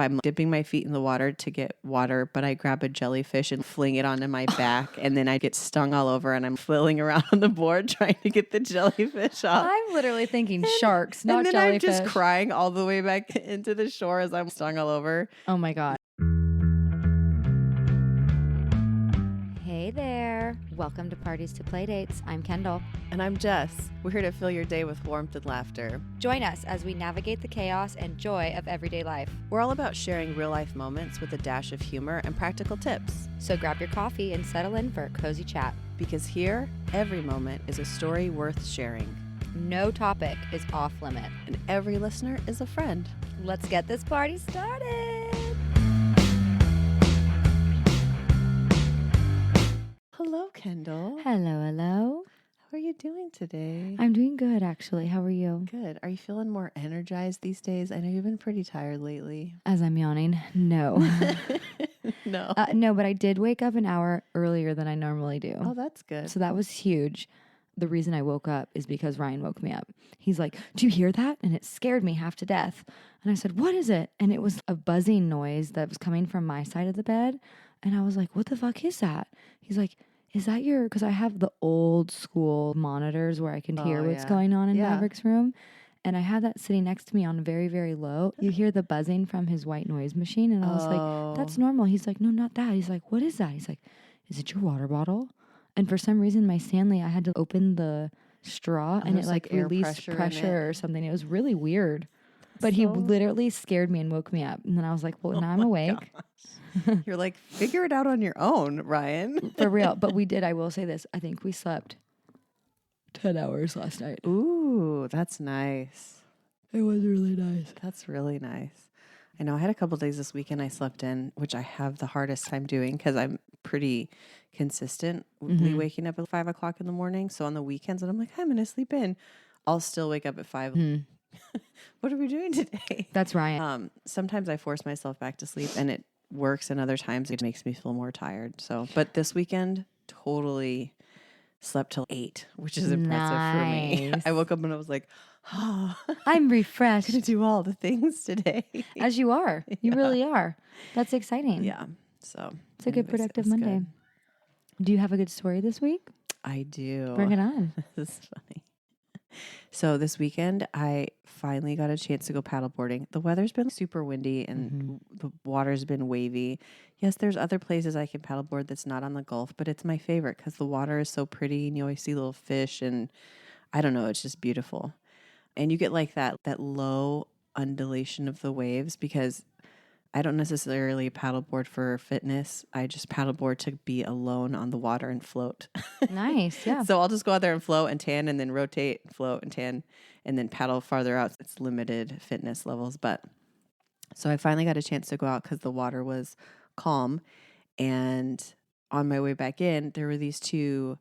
I'm dipping my feet in the water to get water, but I grab a jellyfish and fling it onto my back, and then I get stung all over, and I'm flailing around on the board trying to get the jellyfish off. I'm literally thinking sharks, not jellyfish. And then jellyfish. I'm just crying all the way back into the shore as I'm stung all over. Oh my God. Hey there. Welcome to Parties to Playdates. I'm Kendall. And I'm Jess. We're here to fill your day with warmth and laughter. Join us as we navigate the chaos and joy of everyday life. We're all about sharing real-life moments with a dash of humor and practical tips. So grab your coffee and settle in for a cozy chat. Because here, every moment is a story worth sharing. No topic is off limit. And every listener is a friend. Let's get this party started. Hello, Kendall. Hello, hello. How are you doing today? I'm doing good, actually. How are you? Good. Are you feeling more energized these days? I know you've been pretty tired lately. As I'm yawning, no. No. No, but I did wake up an hour earlier than I normally do. Oh, that's good. So that was huge. The reason I woke up is because Ryan woke me up. He's like, "Do you hear that?" And it scared me half to death. And I said, "What is it?" And it was a buzzing noise that was coming from my side of the bed. And I was like, "What the fuck is that?" He's like, "Is that your," because I have the old school monitors where I can hear what's going on in Maverick's room. And I had that sitting next to me on very, very low. You hear the buzzing from his white noise machine. And I was like, "That's normal." He's like, "No, not that." He's like, "What is that?" He's like, "Is it your water bottle?" And for some reason, my Stanley, I had to open the straw and it like released pressure or something. It was really weird. But he literally scared me and woke me up. And then I was like, well, now I'm awake. You're like, figure it out on your own, Ryan. For real. But we did, I will say this. I think we slept 10 hours last night. Ooh, that's nice. It was really nice. That's really nice. I know I had a couple days this weekend I slept in, which I have the hardest time doing because I'm pretty consistently waking up at 5 o'clock in the morning. So on the weekends, and I'm like, I'm going to sleep in, I'll still wake up at 5. What are we doing today? That's right. Sometimes I force myself back to sleep and it works, and other times it makes me feel more tired. So, but this weekend, totally slept till 8, which is impressive for me. I woke up and I was like, oh, I'm refreshed. I'm going to do all the things today. As you are. You really are. That's exciting. Yeah. So it's a good productive Monday. Good. Do you have a good story this week? I do. Bring it on. This is funny. So this weekend, I finally got a chance to go paddleboarding. The weather's been super windy and the water's been wavy. Yes, there's other places I can paddleboard that's not on the Gulf, but it's my favorite because the water is so pretty and you always see little fish and I don't know, it's just beautiful. And you get like that low undulation of the waves because I don't necessarily paddleboard for fitness. I just paddleboard to be alone on the water and float. Nice, yeah. So I'll just go out there and float and tan and then rotate, float and tan, and then paddle farther out. It's limited fitness levels. But so I finally got a chance to go out because the water was calm. And on my way back in, there were these two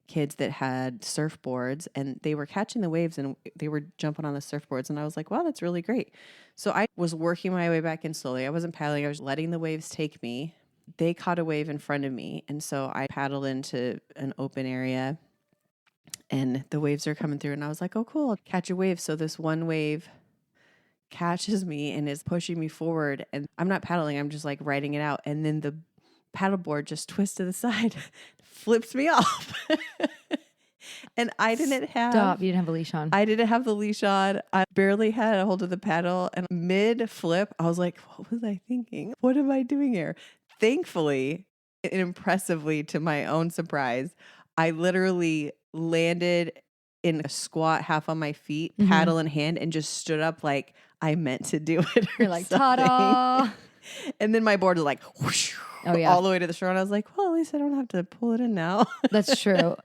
kids that had surfboards and they were catching the waves and they were jumping on the surfboards. And I was like, wow, that's really great. So I was working my way back in slowly. I wasn't paddling. I was letting the waves take me. They caught a wave in front of me. And so I paddled into an open area and the waves are coming through. And I was like, oh, cool, I'll catch a wave. So this one wave catches me and is pushing me forward. And I'm not paddling. I'm just like riding it out. And then the paddleboard just twists to the side, flips me off. And I didn't have... Stop, you didn't have a leash on. I didn't have the leash on. I barely had a hold of the paddle. And mid-flip, I was like, what was I thinking? What am I doing here? Thankfully, and impressively to my own surprise, I literally landed in a squat, half on my feet, paddle in hand, and just stood up like I meant to do it. You're like, ta-da! And then my board was like, whoosh, all the way to the shore. And I was like, well, at least I don't have to pull it in now. That's true.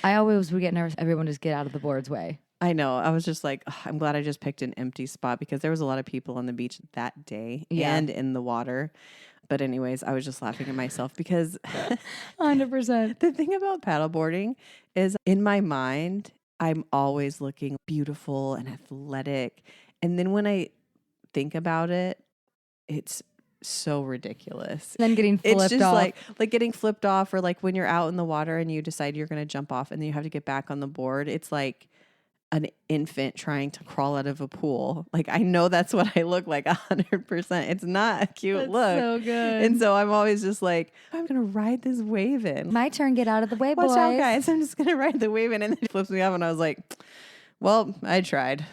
I always would get nervous. Everyone just get out of the board's way. I know. I was just like, I'm glad I just picked an empty spot because there was a lot of people on the beach that day and in the water. But anyways, I was just laughing at myself because 100%. The thing about paddleboarding is in my mind, I'm always looking beautiful and athletic. And then when I think about it, it's so ridiculous. Then getting flipped off. It's just like getting flipped off, or like when you're out in the water and you decide you're going to jump off and then you have to get back on the board. It's like an infant trying to crawl out of a pool. Like, I know that's what I look like 100%. It's not a cute That's look. so good. And so I'm always just like, I'm going to ride this wave in. My turn, get out of the way, Watch boys. out, guys. I'm just going to ride the wave in. And then it flips me off. And I was like, well, I tried.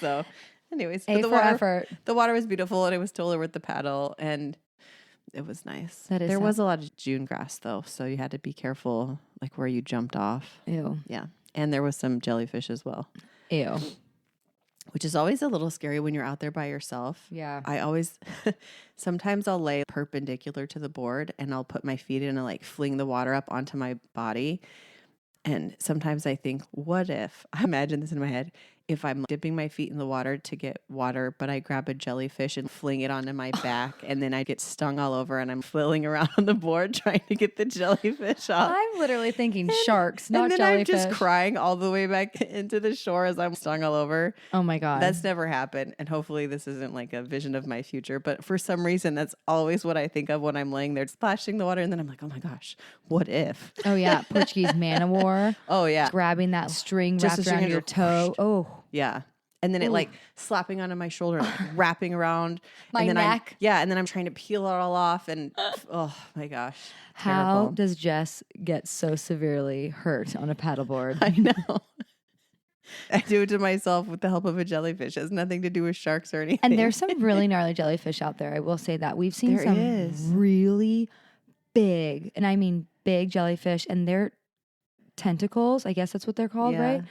So anyways, A but for effort. the water was beautiful and it was totally worth the paddle. And it was nice. There was a lot of June grass though. So you had to be careful like where you jumped off. Ew. Yeah. And there was some jellyfish as well. Ew. Which is always a little scary when you're out there by yourself. Yeah. I always, sometimes I'll lay perpendicular to the board and I'll put my feet in and like fling the water up onto my body. And sometimes I think, what if, I imagine this in my head, if I'm dipping my feet in the water to get water, but I grab a jellyfish and fling it onto my back and then I get stung all over and I'm flailing around on the board trying to get the jellyfish off. I'm literally thinking sharks, not and then jellyfish. I'm just crying all the way back into the shore as I'm stung all over. Oh my God. That's never happened. And hopefully this isn't like a vision of my future. But for some reason, that's always what I think of when I'm laying there splashing the water. And then I'm like, oh my gosh, what if? Oh yeah. Portuguese man of war. Oh yeah. Grabbing that string Just wrapped a string around and your just toe. Oh. Yeah. And then it like slapping onto my shoulder, like wrapping around. My and then neck. And then I'm trying to peel it all off. And oh my gosh. How Terrible. does Jess get so severely hurt on a paddleboard? I know. I do it to myself with the help of a jellyfish. It has nothing to do with sharks or anything. And there's some really gnarly jellyfish out there. I will say that. We've seen There some is. really big, and I mean big jellyfish, and their tentacles, I guess that's what they're called, Yeah. right?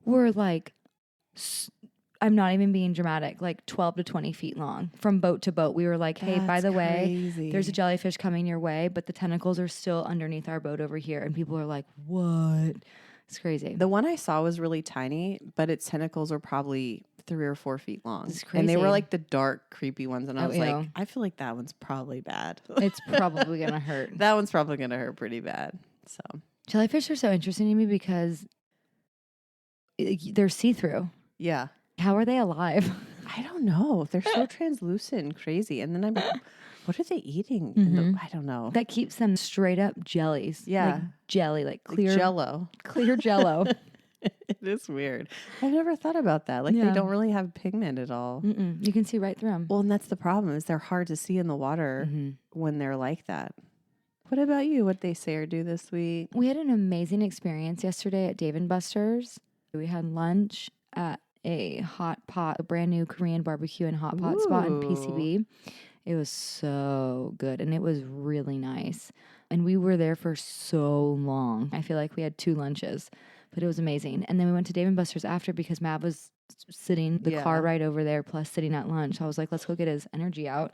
Were like, I'm not even being dramatic, like 12 to 20 feet long from boat to boat. We were like, hey, by That's the way, crazy. there's a jellyfish coming your way, but the tentacles are still underneath our boat over here. And people are like, what? It's crazy. The one I saw was really tiny, but its tentacles were probably 3 or 4 feet long. It's And they were crazy. like the dark, creepy ones. And I Oh, was ew. like, I feel like that one's probably bad. It's probably going to hurt. That one's probably going to hurt pretty bad. So, Jellyfish are so interesting to me because they're see-through. yeah. How are they alive? I don't know. They're so translucent and crazy. And then I'm like, what are they eating? I don't know. That keeps them straight up jellies. Yeah. Like jelly, like clear Jello. clear jello. It is weird. I've never thought about that. Like, Yeah. they don't really have pigment at all. You can see right through them. Well, and that's the problem is they're hard to see in the water when they're like that. What about you? What they say or do this week? We had an amazing experience yesterday at Dave & Buster's. We had lunch at a hot pot, a brand new Korean barbecue and hot pot spot in Ooh. PCB. It was so good and it was really nice. And we were there for so long. I feel like we had 2 lunches, but it was amazing. And then we went to Dave & Buster's after because Mav was sitting the car right over there plus sitting at lunch. I was like, let's go get his energy out.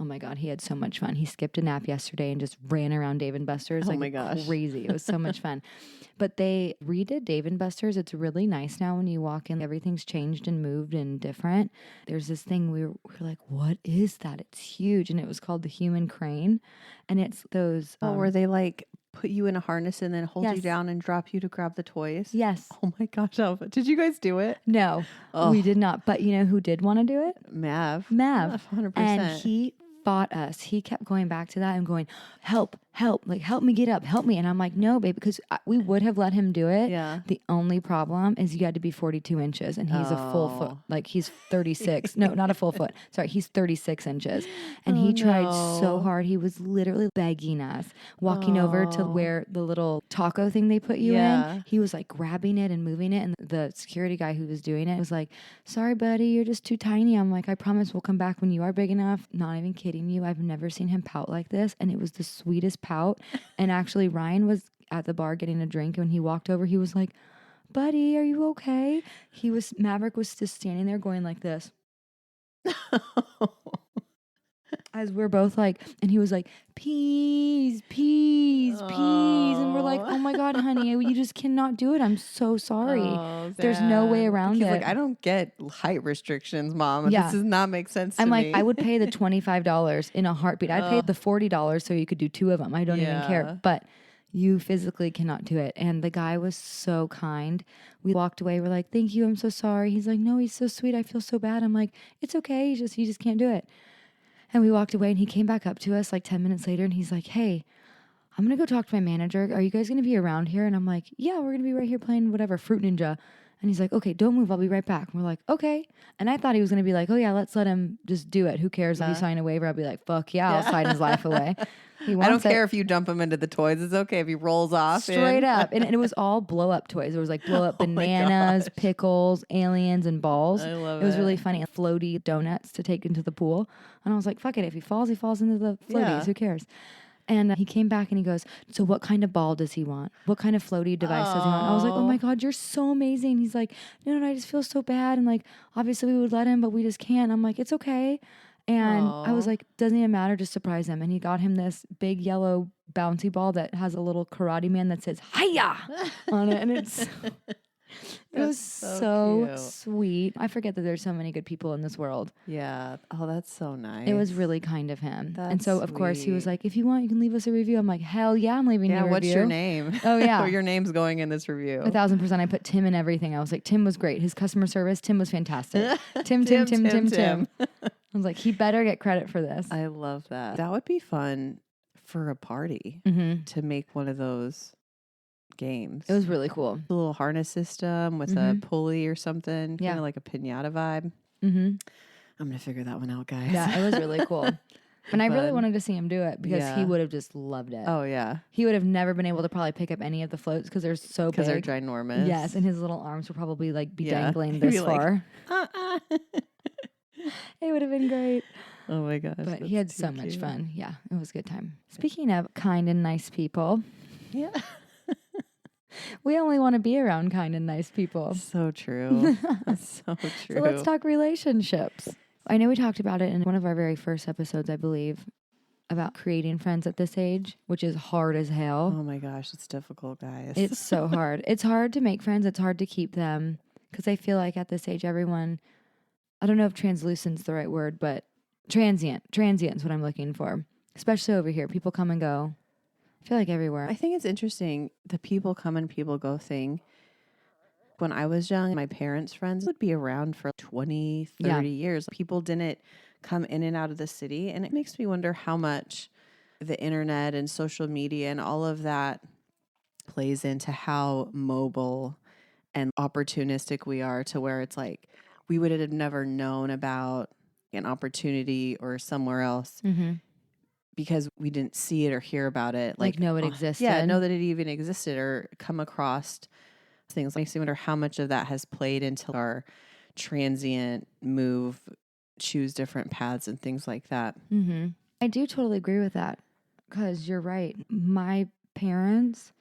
Oh my God, he had so much fun. He skipped a nap yesterday and just ran around Dave & Buster's like my gosh. crazy. It was so much fun. But they redid Dave & Buster's. It's really nice now when you walk in. Everything's changed and moved and different. There's this thing we were like, what is that? It's huge. And it was called the human crane. And it's those... where they like put you in a harness and then hold you Yes. down and drop you to grab the toys? Yes. Oh my gosh, Alpha. Did you guys do it? No, we did not. But you know who did want to do it? Mav. 100%. 100%. And he fought us. He kept going back to that and going, help, like help me get up, help me. And I'm like, no, babe, because we would have let him do it. Yeah. The only problem is you had to be 42 inches and he's a full foot, like he's 36. No, not a full foot. Sorry, he's 36 inches. And he tried so hard. He was literally begging us, walking over to where the little taco thing they put you in. He was like grabbing it and moving it. And the security guy who was doing it was like, sorry, buddy, you're just too tiny. I'm like, I promise we'll come back when you are big enough. Not even kidding you. I've never seen him pout like this. And it was the sweetest pout. And actually Ryan was at the bar getting a drink. And when he walked over, he was like, buddy, are you okay? Maverick was just standing there going like this. As we're both like, and he was like, peas. And we're like, oh my God, honey, you just cannot do it. I'm so sorry. There's no way around He's it. like, I don't get height restrictions, Mom. Yeah. This does not make sense to I'm me. like, I would pay the $25 in a heartbeat. I'd pay the $40 so you could do 2 of them. I don't even care. But you physically cannot do it. And the guy was so kind. We walked away. We're like, thank you. I'm so sorry. He's like, no, he's so sweet. I feel so bad. I'm like, it's okay. You just can't do it. And we walked away and he came back up to us like 10 minutes later and he's like, hey, I'm going to go talk to my manager. Are you guys going to be around here? And I'm like, yeah, we're going to be right here playing whatever, Fruit Ninja. And he's like, okay, don't move. I'll be right back. And we're like, okay. And I thought he was going to be like, oh yeah, let's let him just do it. Who cares if he sign a waiver? I'll be like, fuck yeah, I'll sign his life away. He wants I don't care if you dump him into the toys. It's okay if he rolls off. Straight up. And it was all blow up toys. There was like blow up bananas, pickles, aliens, and balls. I love it. It was really funny. Floaty donuts to take into the pool. And I was like, fuck it. If he falls into the floaties. Yeah. Who cares? And he came back and he goes, so what kind of ball does he want? What kind of floaty device does he want? I was like, oh my God, you're so amazing. He's like, no, I just feel so bad. And like, obviously we would let him, but we just can't. I'm like, it's okay. And I was like, doesn't even matter, just surprise him. And he got him this big yellow bouncy ball that has a little karate man that says, hiya on it. And it was so sweet. I forget that there's so many good people in this world. Yeah. Oh, that's so nice. It was really kind of him. And so, of course, he was like, if you want, you can leave us a review. I'm like, hell yeah, I'm leaving you a review. What's your name? Oh, yeah. Or your name's going in this review. 1,000%. I put Tim in everything. I was like, Tim was great. His customer service, Tim was fantastic. Tim. I was like, he better get credit for this. I love that. That would be fun for a party to make one of those games. It was really cool. A little harness system with a pulley or something. Yeah. Kind of like a piñata vibe. Mm-hmm. I'm going to figure that one out, guys. Yeah, it was really cool. And I really wanted to see him do it because he would have just loved it. Oh, yeah. He would have never been able to probably pick up any of the floats because they're so big. Because they're ginormous. Yes, and his little arms would probably like be dangling this far. It would have been great. Oh my gosh. But he had so much fun. Yeah, it was a good time. Speaking of kind and nice people. Yeah. We only want to be around kind and nice people. So true. That's so true. So let's talk relationships. I know we talked about it in one of our very first episodes, I believe, about creating friends at this age, which is hard as hell. Oh my gosh, it's difficult, guys. It's so hard. It's hard to make friends. It's hard to keep them because I feel like at this age, everyone, I don't know if translucent's the right word, but transient is what I'm looking for, especially over here. People come and go. I feel like everywhere. I think it's interesting, the people come and people go thing. When I was young, my parents' friends would be around for 20, 30 years. People didn't come in and out of the city. And it makes me wonder how much the internet and social media and all of that plays into how mobile and opportunistic we are, to where it's like we would have never known about an opportunity or somewhere else because we didn't see it or hear about it. Like know it existed. Yeah, know that it even existed or come across things. Makes me wonder how much of that has played into our transient move, choose different paths and things like that. I do totally agree with that because you're right. My parents,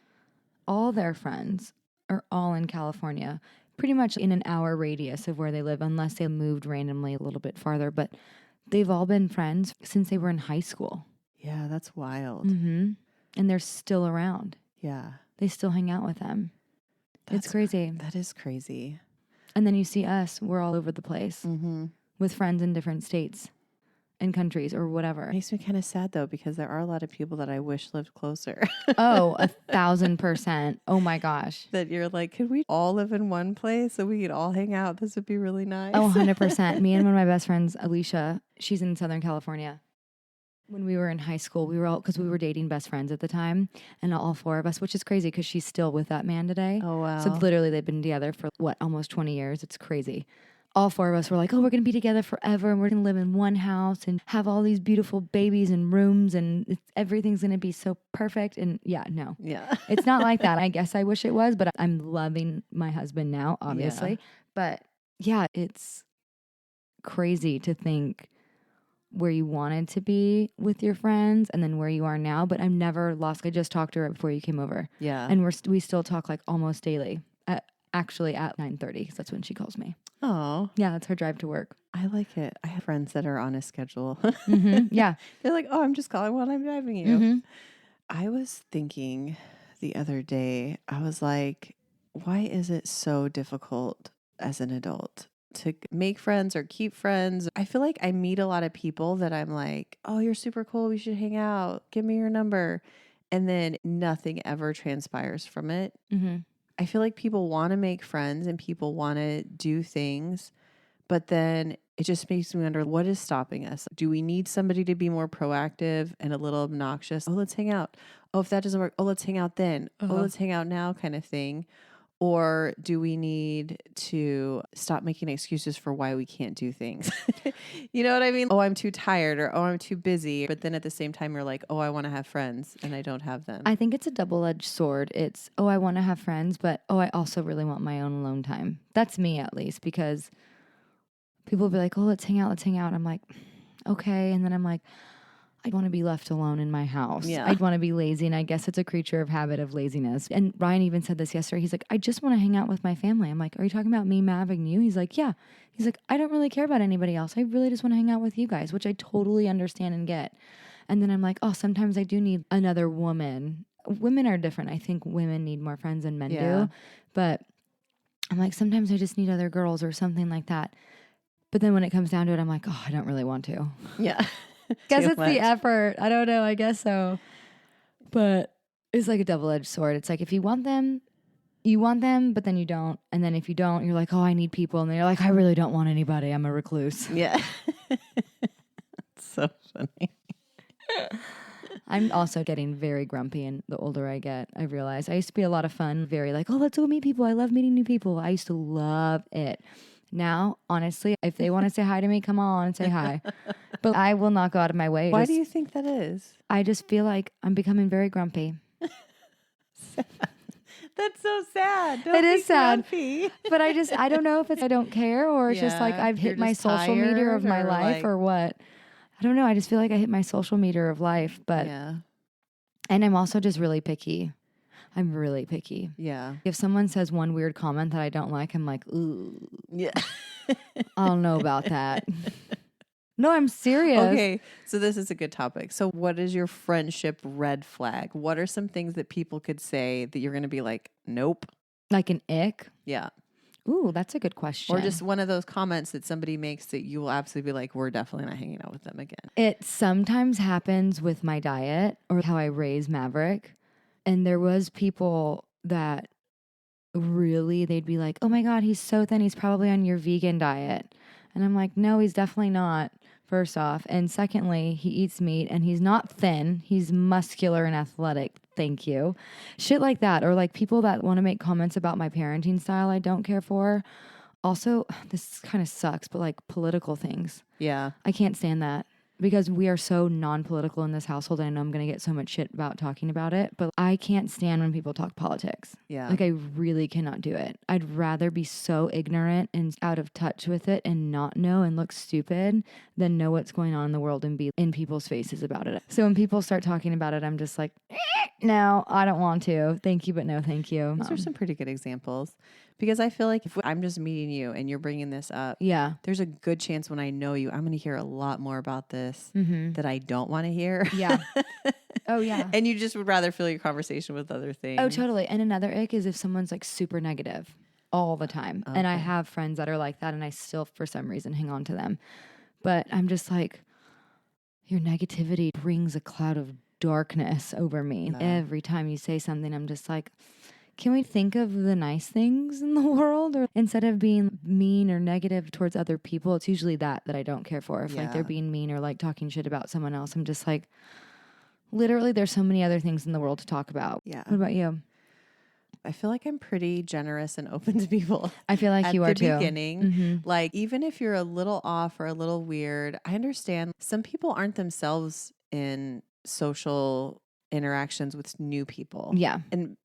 all their friends are all in California, pretty much in an hour radius of where they live, unless they moved randomly a little bit farther. But they've all been friends since they were in high school. Yeah, that's wild. And they're still around. Yeah. They still hang out with them. It's crazy. That is crazy. And then you see us, we're all over the place with friends in different states and countries or whatever. It makes me kind of sad though, because there are a lot of people that I wish lived closer. Oh, 1,000%. Oh my gosh. That you're like, could we all live in one place so we could all hang out? This would be really nice. Oh, 100%. Me and one of my best friends, Alicia, she's in Southern California. When we were in high school, we were all, because we were dating best friends at the time, and all four of us, which is crazy because she's still with that man today. Oh, wow. So literally they've been together for almost 20 years. It's crazy. All four of us were like, oh, we're going to be together forever and we're going to live in one house and have all these beautiful babies and rooms and everything's going to be so perfect. And yeah, no. Yeah. It's not like that. I guess I wish it was, but I'm loving my husband now, obviously. Yeah. But yeah, it's crazy to think where you wanted to be with your friends and then where you are now, but I'm never lost. I just talked to her before you came over. Yeah. And we still talk like almost daily. Actually at 9:30 because that's when she calls me. Oh. Yeah, that's her drive to work. I like it. I have friends that are on a schedule. Yeah. They're like, oh, I'm just calling while I'm driving you. I was thinking the other day, I was like, why is it so difficult as an adult to make friends or keep friends? I feel like I meet a lot of people that I'm like, oh, you're super cool. We should hang out. Give me your number. And then nothing ever transpires from it. I feel like people want to make friends and people want to do things, but then it just makes me wonder, what is stopping us? Do we need somebody to be more proactive and a little obnoxious? Oh, let's hang out. Oh, if that doesn't work, oh, let's hang out then. Oh, let's hang out now kind of thing. Or do we need to stop making excuses for why we can't do things? You know what I mean? Oh, I'm too tired, or oh, I'm too busy. But then at the same time, you're like, oh, I want to have friends and I don't have them. I think it's a double-edged sword. It's, oh, I want to have friends, but oh, I also really want my own alone time. That's me, at least, because people will be like, oh, let's hang out. I'm like, okay. And then I'm like, I want to be left alone in my house. Yeah. I'd want to be lazy. And I guess it's a creature of habit of laziness. And Ryan even said this yesterday. He's like, I just want to hang out with my family. I'm like, are you talking about me, Mav, and you? He's like, yeah. He's like, I don't really care about anybody else. I really just want to hang out with you guys, which I totally understand and get. And then I'm like, oh, sometimes I do need another woman. Women are different. I think women need more friends than men do. But I'm like, sometimes I just need other girls or something like that. But then when it comes down to it, I'm like, oh, I don't really want to. Yeah. Guess it's the effort. I don't know. I guess so. But it's like a double-edged sword. It's like if you want them, but then you don't. And then if you don't, you're like, oh, I need people. And then you're like, I really don't want anybody. I'm a recluse. Yeah. It's so funny. I'm also getting very grumpy, and the older I get, I realize I used to be a lot of fun, very like, oh, let's go meet people. I love meeting new people. I used to love it. Now, honestly, if they want to say hi to me, come on and say hi. But I will not go out of my way. Why do you think that is? I just feel like I'm becoming very grumpy. That's so sad. It is sad. But I don't know if it's I don't care, or it's just like I've hit my social meter of my life, or what. I don't know. I just feel like I hit my social meter of life. But and I'm also just really picky. I'm really picky. Yeah. If someone says one weird comment that I don't like, I'm like, ooh. Yeah. I don't know about that. No, I'm serious. Okay. So this is a good topic. So what is your friendship red flag? What are some things that people could say that you're going to be like, nope? Like an ick? Yeah. Ooh, that's a good question. Or just one of those comments that somebody makes that you will absolutely be like, we're definitely not hanging out with them again. It sometimes happens with my diet or how I raise Maverick. And there was people that really, they'd be like, oh my God, he's so thin. He's probably on your vegan diet. And I'm like, no, he's definitely not, first off. And secondly, he eats meat and he's not thin. He's muscular and athletic. Thank you. Shit like that. Or like people that want to make comments about my parenting style I don't care for. Also, this kind of sucks, but like political things. Yeah. I can't stand that. Because we are so non-political in this household, and I know I'm going to get so much shit about talking about it, but I can't stand when people talk politics. Yeah. Like, I really cannot do it. I'd rather be so ignorant and out of touch with it and not know and look stupid than know what's going on in the world and be in people's faces about it. So when people start talking about it, I'm just like, no, I don't want to. Thank you, but no thank you. Those are some pretty good examples. Because I feel like if I'm just meeting you and you're bringing this up, yeah, there's a good chance when I know you, I'm going to hear a lot more about this that I don't want to hear. Yeah. Oh, yeah. And you just would rather fill your conversation with other things. Oh, totally. And another ick is if someone's like super negative all the time. Okay. And I have friends that are like that, and I still, for some reason, hang on to them. But I'm just like, your negativity brings a cloud of darkness over me. Yeah. Every time you say something, I'm just like, can we think of the nice things in the world? Or instead of being mean or negative towards other people, it's usually that I don't care for. If like they're being mean or like talking shit about someone else, I'm just like, literally there's so many other things in the world to talk about. Yeah. What about you? I feel like I'm pretty generous and open to people. I feel like you are too. At the beginning, like even if you're a little off or a little weird, I understand some people aren't themselves in social interactions with new people. Yeah. And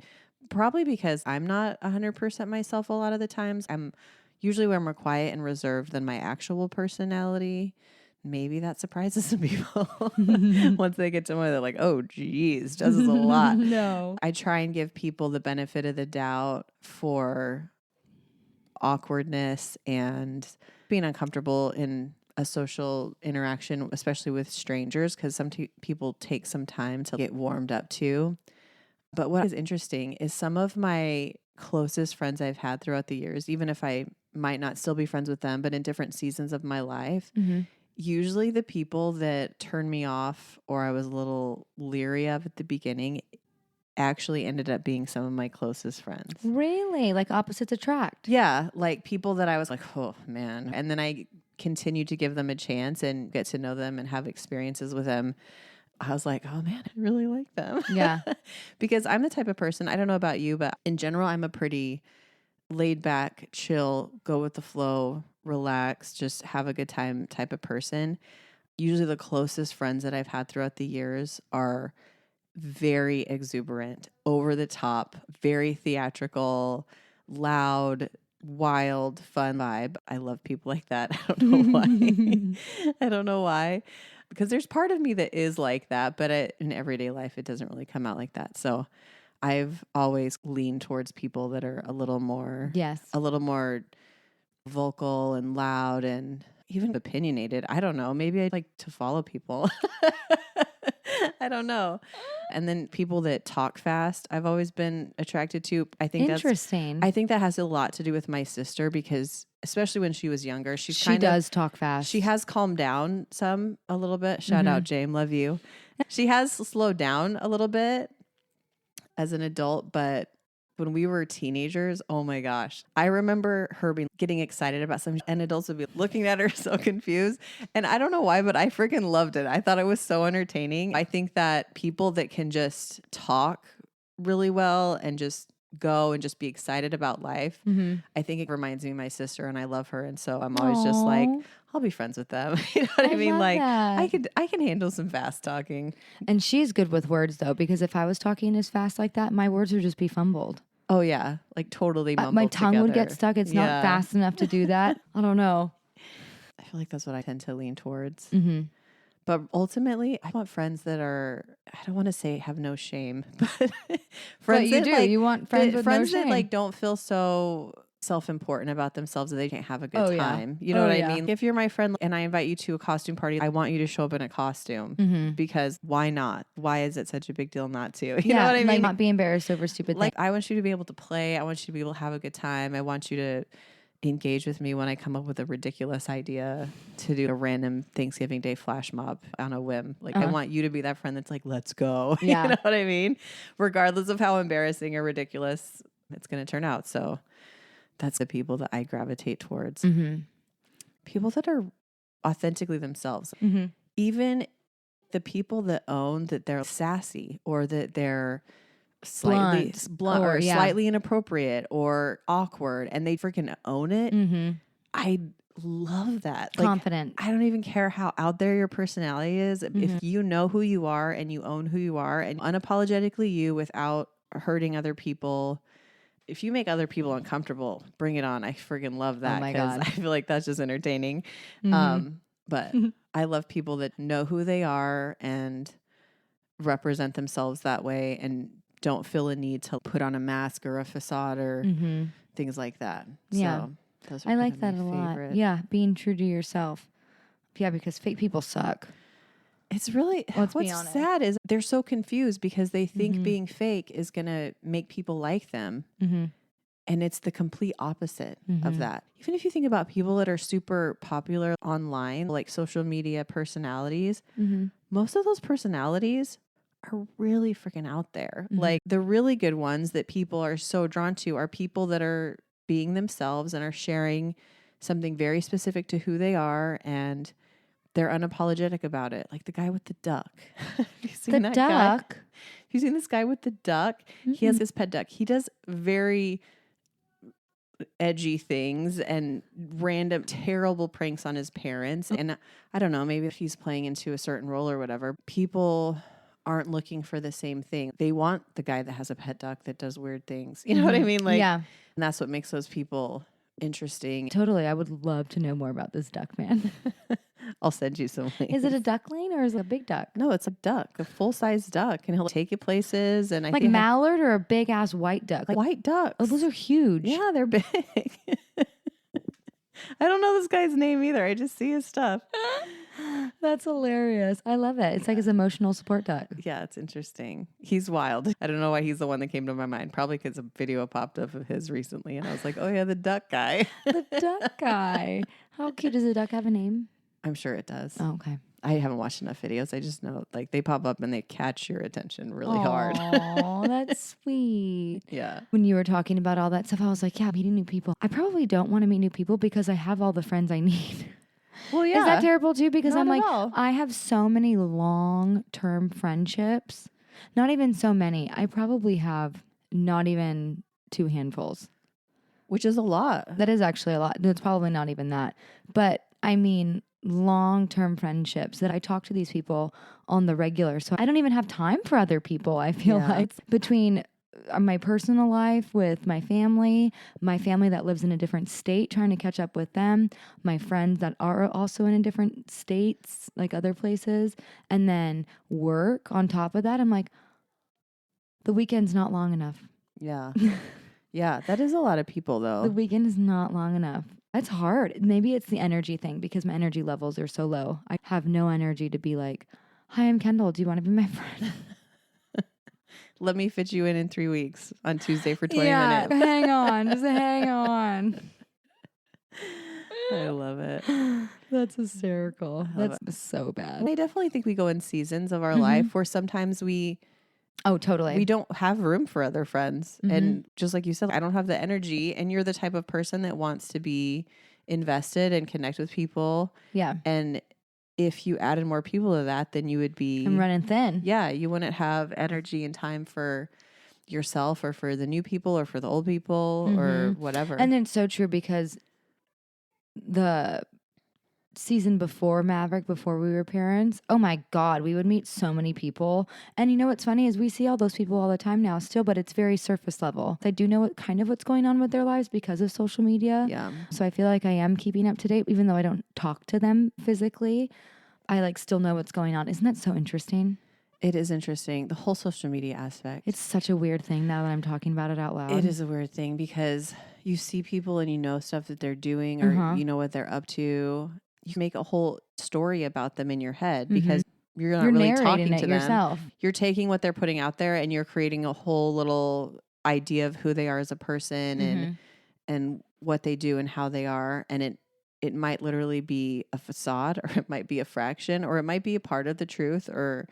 probably because I'm not 100% myself a lot of the times. I'm usually more quiet and reserved than my actual personality. Maybe that surprises some people. Once they get to me, they're like, oh, geez, does this a lot. No. I try and give people the benefit of the doubt for awkwardness and being uncomfortable in a social interaction, especially with strangers, because some people take some time to get warmed up to. But what is interesting is some of my closest friends I've had throughout the years, even if I might not still be friends with them, but in different seasons of my life, usually the people that turned me off or I was a little leery of at the beginning actually ended up being some of my closest friends. Really? Like opposites attract? Yeah. Like people that I was like, oh man. And then I continue to give them a chance and get to know them and have experiences with them, I was like, oh man, I really like them. Yeah. Because I'm the type of person, I don't know about you, but in general, I'm a pretty laid back, chill, go with the flow, relax, just have a good time type of person. Usually the closest friends that I've had throughout the years are very exuberant, over the top, very theatrical, loud, wild, fun vibe. I love people like that. I don't know why. I don't know why. Because there's part of me that is like that, but in everyday life, it doesn't really come out like that. So I've always leaned towards people that are a little more vocal and loud and even opinionated. I don't know. Maybe I like to follow people. I don't know. And then people that talk fast, I've always been attracted to. I think Interesting. I think that has a lot to do with my sister because especially when she was younger, she does talk fast. She has calmed down a little bit. Shout out, James. Love you. She has slowed down a little bit as an adult, but when we were teenagers, oh my gosh. I remember her getting excited about something and adults would be looking at her so confused. And I don't know why, but I freaking loved it. I thought it was so entertaining. I think that people that can just talk really well and just go and just be excited about life, I think it reminds me of my sister and I love her. And so I'm always just like, I'll be friends with them. You know what I mean? Like that. I can handle some fast talking. And she's good with words though, because if I was talking as fast like that, my words would just be fumbled. Oh yeah. Like totally mumbled my tongue together. Would get stuck. It's not fast enough to do that. I don't know. I feel like that's what I tend to lean towards. Mm-hmm. But ultimately, I want friends that are, I don't want to say have no shame, but friends but you do. You want friends with friends no shame. that like don't feel so self-important about themselves that they can't have a good time. You know what I mean? If you're my friend and I invite you to a costume party, I want you to show up in a costume because why not? Why is it such a big deal not to? You know what I mean? Like not be embarrassed over stupid things. I want you to be able to play. I want you to be able to have a good time. I want you to engage with me when I come up with a ridiculous idea to do a random Thanksgiving Day flash mob on a whim. Like I want you to be that friend that's like, let's go. Yeah. You know what I mean? Regardless of how embarrassing or ridiculous it's going to turn out. So that's the people that I gravitate towards. People that are authentically themselves. Even the people that own that they're sassy or that they're slightly blunt or slightly inappropriate or awkward and they freaking own it. I love that. Confident. Like, I don't even care how out there your personality is. If you know who you are and you own who you are and unapologetically you without hurting other people. If you make other people uncomfortable, bring it on. I freaking love that. Oh my God. I feel like that's just entertaining. But I love people that know who they are and represent themselves that way and don't feel a need to put on a mask or a facade or things like that. Yeah. So those are I like that a lot. Yeah. Being true to yourself. Yeah. Because fake people suck. It's really, what's sad is they're so confused because they think being fake is going to make people like them. And it's the complete opposite of that. Even if you think about people that are super popular online, like social media personalities, most of those personalities are really freaking out there. Like the really good ones that people are so drawn to are people that are being themselves and are sharing something very specific to who they are and they're unapologetic about it. Like the guy with the duck. Have you seen that duck? Have you seen this guy with the duck? He has his pet duck. He does very edgy things and random terrible pranks on his parents. And I don't know, maybe if he's playing into a certain role or whatever, people aren't looking for the same thing. They want the guy that has a pet duck that does weird things. You know what I mean? Like, and that's what makes those people interesting. Totally. I would love to know more about this duck man. I'll send you some links. Is it a duckling or is it a big duck? No, it's a duck, a full-size duck. And he'll take you places. And like mallard or a big-ass white duck? Like white ducks. Oh, those are huge. Yeah, they're big. I don't know this guy's name either. I just see his stuff. That's hilarious. I love it. It's like his emotional support duck. Yeah, it's interesting. He's wild. I don't know why he's the one that came to my mind. Probably because a video popped up of his recently. And I was like, oh yeah, the duck guy. The duck guy. How cute. Does the duck have a name? I'm sure it does. Oh, okay. I haven't watched enough videos. I just know like they pop up and they catch your attention really hard. Oh, that's sweet. Yeah. When you were talking about all that stuff, I was like, yeah, meeting new people. I probably don't want to meet new people because I have all the friends I need. Well, yeah. Is that terrible too? Because Not I'm at like, all. I have so many long-term friendships. Not even so many. I probably have not even 2 handfuls. Which is a lot. That is actually a lot. It's probably not even that. But I mean, long-term friendships that I talk to these people on the regular. So I don't even have time for other people. I feel Yeah. like between my personal life with my family that lives in a different state, trying to catch up with them, my friends that are also in a different states, like other places, and then work on top of that. I'm like, the weekend's not long enough. Yeah. Yeah. That is a lot of people, though. The weekend is not long enough. That's hard. Maybe it's the energy thing because my energy levels are so low. I have no energy to be like, hi, I'm Kendall. Do you want to be my friend? Let me fit you in 3 weeks on Tuesday for 20 minutes. Hang on. Just hang on. I love it. That's hysterical. love That's so bad. I definitely think we go in seasons of our life where sometimes we Oh, totally. we don't have room for other friends. And just like you said, I don't have the energy. And you're the type of person that wants to be invested and connect with people. Yeah. And if you added more people to that, then you would be... I'm running thin. Yeah, you wouldn't have energy and time for yourself or for the new people or for the old people or whatever. And it's so true because the season before Maverick, before we were parents, oh my God, we would meet so many people. And you know what's funny is we see all those people all the time now still, but it's very surface level. I do know what's going on with their lives because of social media. Yeah. So I feel like I am keeping up to date, even though I don't talk to them physically. I like still know what's going on. Isn't that so interesting? It is interesting. The whole social media aspect. It's such a weird thing now that I'm talking about it out loud. It is a weird thing because you see people and you know stuff that they're doing or you know what they're up to. You make a whole story about them in your head because you're not really talking to them. Yourself. You're taking what they're putting out there and you're creating a whole little idea of who they are as a person and what they do and how they are. And it might literally be a facade or it might be a fraction or it might be a part of the truth or...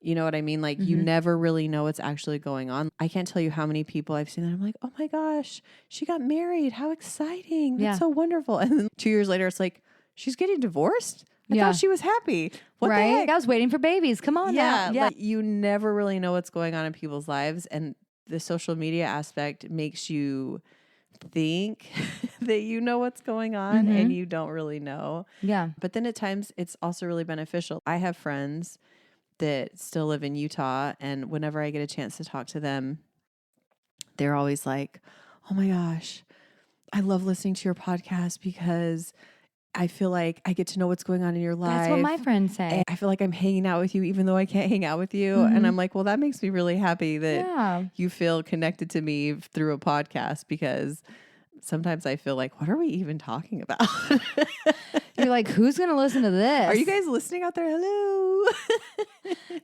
You know what I mean? Like you never really know what's actually going on. I can't tell you how many people I've seen that I'm like, oh my gosh, she got married. How exciting. That's so wonderful. And then 2 years later, it's like, she's getting divorced? I thought she was happy. What the heck? I was waiting for babies. Come on now. Yeah. Like you never really know what's going on in people's lives. And the social media aspect makes you think that you know what's going on and you don't really know. Yeah. But then at times it's also really beneficial. I have friends that still live in Utah. And whenever I get a chance to talk to them, they're always like, oh my gosh, I love listening to your podcast because I feel like I get to know what's going on in your life. That's what my friends say. And I feel like I'm hanging out with you even though I can't hang out with you. And I'm like, well, that makes me really happy that you feel connected to me through a podcast because sometimes I feel like, what are we even talking about? You're like, who's going to listen to this? Are you guys listening out there? Hello.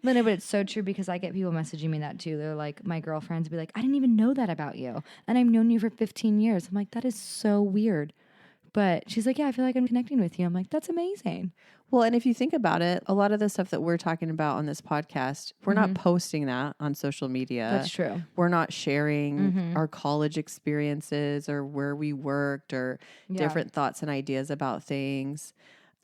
But it's so true because I get people messaging me that too. They're like, my girlfriends be like, I didn't even know that about you. And I've known you for 15 years. I'm like, that is so weird. But she's like, yeah, I feel like I'm connecting with you. I'm like, that's amazing. Well, and if you think about it, a lot of the stuff that we're talking about on this podcast, we're not posting that on social media. That's true. We're not sharing our college experiences or where we worked or different thoughts and ideas about things.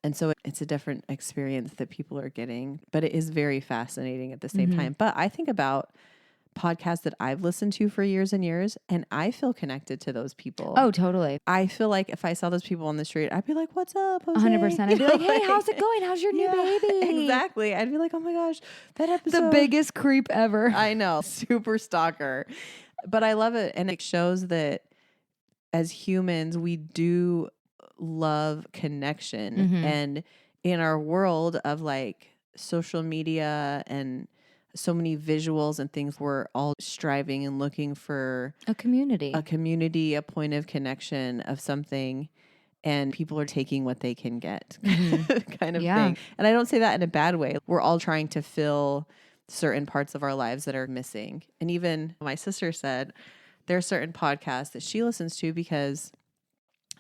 And so it's a different experience that people are getting, but it is very fascinating at the same time. But I think about podcasts that I've listened to for years and years, and I feel connected to those people. Oh, totally. I feel like if I saw those people on the street, I'd be like, what's up, Jose? 100%. I'd be like, hey, how's it going? How's your new baby? Exactly. I'd be like, oh my gosh, that episode. The biggest creep ever. I know. Super stalker. But I love it. And it shows that as humans, we do love connection. And in our world of like social media and so many visuals and things, we're all striving and looking for a community, a point of connection of something. And people are taking what they can get kind of thing. And I don't say that in a bad way. We're all trying to fill certain parts of our lives that are missing. And even my sister said there are certain podcasts that she listens to because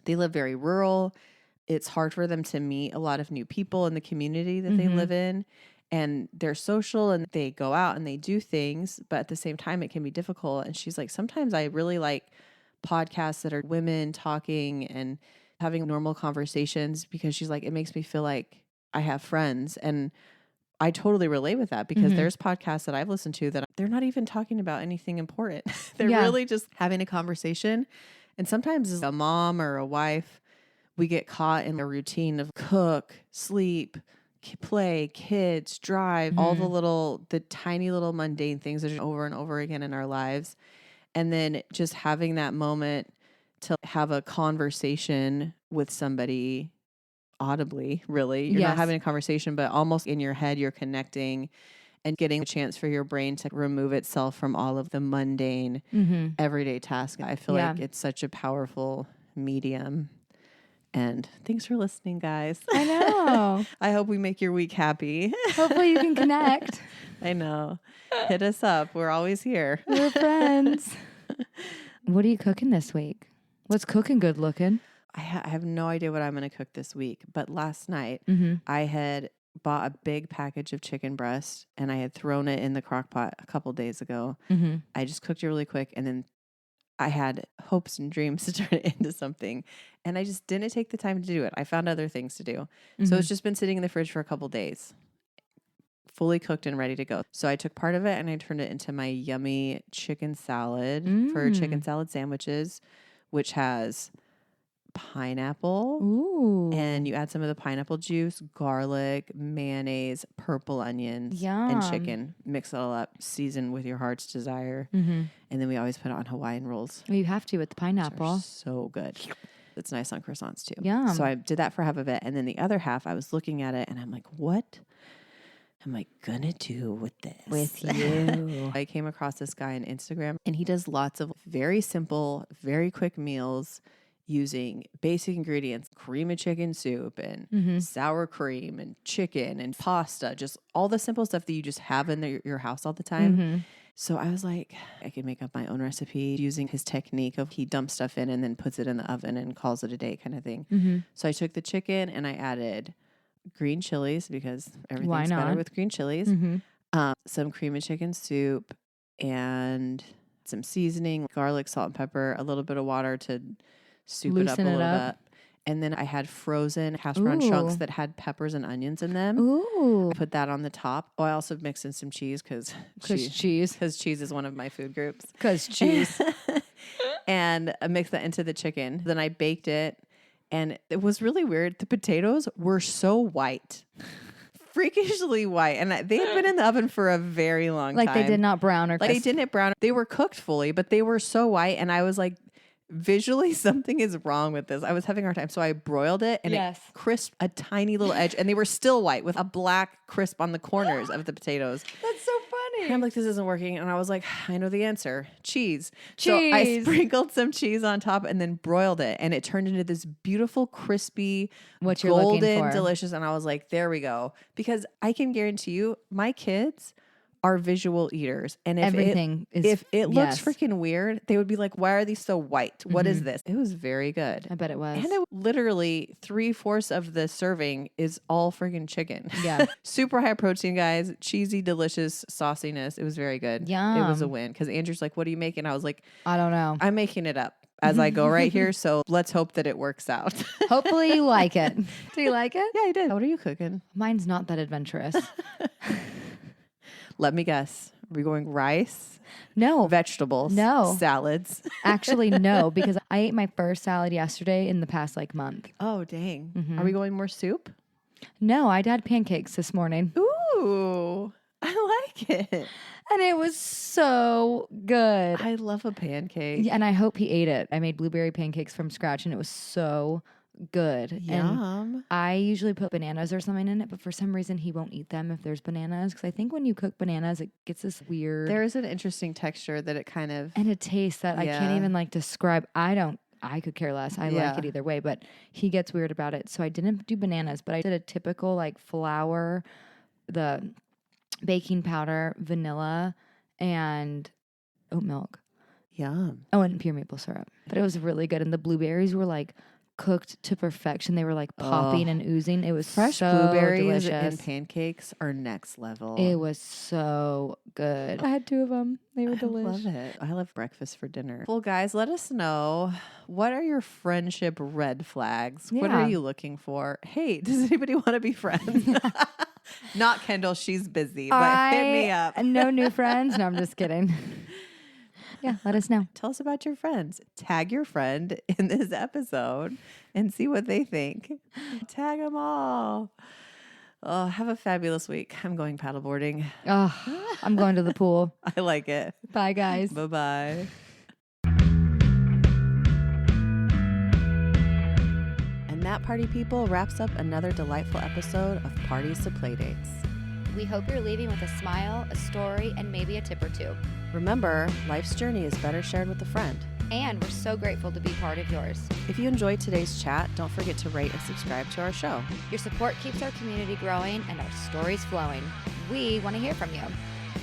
they live very rural. It's hard for them to meet a lot of new people in the community that they live in. And they're social and they go out and they do things, but at the same time, it can be difficult. And she's like, sometimes I really like podcasts that are women talking and having normal conversations because she's like, it makes me feel like I have friends. And I totally relate with that because there's podcasts that I've listened to that they're not even talking about anything important. They're really just having a conversation. And sometimes as a mom or a wife, we get caught in a routine of cook, sleep, play, kids, drive, all the tiny little mundane things that are over and over again in our lives. And then just having that moment to have a conversation with somebody audibly, really. You're not having a conversation, but almost in your head, you're connecting and getting a chance for your brain to remove itself from all of the mundane, everyday tasks. I feel like it's such a powerful medium. And thanks for listening, guys. I know. I hope we make your week happy. Hopefully you can connect. I know. Hit us up. We're always here. We're friends. What are you cooking this week? What's cooking good looking? I have no idea what I'm going to cook this week. But last night, I had bought a big package of chicken breast and I had thrown it in the crock pot a couple days ago. I just cooked it really quick and then I had hopes and dreams to turn it into something. And I just didn't take the time to do it. I found other things to do. So it's just been sitting in the fridge for a couple days, fully cooked and ready to go. So I took part of it and I turned it into my yummy chicken salad for chicken salad sandwiches, which has pineapple and you add some of the pineapple juice, garlic, mayonnaise, purple onions, and chicken. Mix it all up, season with your heart's desire. And then we always put it on Hawaiian rolls. Well, you have to with the pineapple. So good. It's nice on croissants too. Yum. So I did that for half of it. And then the other half, I was looking at it and I'm like, what am I gonna do with this? With you. I came across this guy on Instagram and he does lots of very simple, very quick meals using basic ingredients, cream of chicken soup and sour cream and chicken and pasta, just all the simple stuff that you just have in your house all the time. So I was like, I could make up my own recipe using his technique of he dumps stuff in and then puts it in the oven and calls it a day kind of thing. So I took the chicken and I added green chilies because everything's better with green chilies, some cream of chicken soup and some seasoning, garlic, salt, and pepper, a little bit of water to soup it up a little bit. And then I had frozen hash brown chunks that had peppers and onions in them. I put that on the top. Oh, I also mixed in some cheese because cheese is one of my food groups. Because cheese. And I mixed that into the chicken. Then I baked it. And it was really weird. The potatoes were so white. Freakishly white. And they had been in the oven for a very long time. Like they did not brown or crisp. Like they didn't brown. They were cooked fully, but they were so white. And I was like, visually, something is wrong with this. I was having a hard time. So I broiled it and it crisped a tiny little edge. And they were still white with a black crisp on the corners of the potatoes. That's so funny. And I'm like, this isn't working. And I was like, I know the answer. Cheese. So I sprinkled some cheese on top and then broiled it. And it turned into this beautiful, crispy, golden, delicious. And I was like, there we go. Because I can guarantee you, my kids are visual eaters. And if it looks freaking weird, they would be like, why are these so white? What is this? It was very good. I bet it was. And literally 3/4 of the serving is all freaking chicken. Yeah. Super high protein, guys. Cheesy, delicious sauciness. It was very good. Yum. It was a win. Because Andrew's like, what are you making? I was like, I don't know. I'm making it up as I go right here. So let's hope that it works out. Hopefully you like it. Do you like it? Yeah, I did. What are you cooking? Mine's not that adventurous. Let me guess. Are we going rice? No. Vegetables? No. Salads? Actually, no, because I ate my first salad yesterday in the past month. Oh, dang. Are we going more soup? No, I had pancakes this morning. Ooh, I like it. And it was so good. I love a pancake. Yeah, and I hope he ate it. I made blueberry pancakes from scratch and it was so good. Yum. And I usually put bananas or something in it, but for some reason he won't eat them if there's bananas. Because I think when you cook bananas, it gets this weird. There is an interesting texture that it kind of. And a taste that I can't even describe. I could care less. I like it either way, but he gets weird about it. So I didn't do bananas, but I did a typical flour, the baking powder, vanilla, and oat milk. Yum. Oh, and pure maple syrup. But it was really good. And the blueberries were cooked to perfection. They were like popping and oozing. It was Fresh so blueberries delicious. and pancakes are next level. It was so good. I had 2 of them. They were delicious. I love it. I love breakfast for dinner. Well, guys, let us know, what are your friendship red flags? What Yeah. are you looking for? Hey, does anybody want to be friends? Not Kendall. She's busy, but hit me up. No new friends. No, I'm just kidding. Yeah, let us know. Tell us about your friends. Tag your friend in this episode and see what they think. Tag them all. Oh, have a fabulous week. I'm going paddleboarding. Oh, I'm going to the pool. I like it. Bye, guys. Bye-bye. And that, party people, wraps up another delightful episode of Parties to Playdates. We hope you're leaving with a smile, a story, and maybe a tip or two. Remember, life's journey is better shared with a friend. And we're so grateful to be part of yours. If you enjoyed today's chat, don't forget to rate and subscribe to our show. Your support keeps our community growing and our stories flowing. We want to hear from you.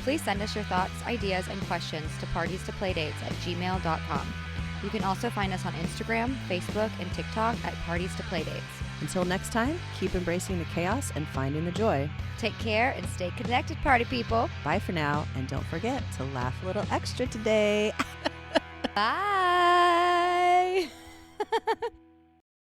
Please send us your thoughts, ideas, and questions to partiestoplaydates@gmail.com. You can also find us on Instagram, Facebook, and TikTok at Parties to Playdates. Until next time, keep embracing the chaos and finding the joy. Take care and stay connected, party people. Bye for now, and don't forget to laugh a little extra today. Bye.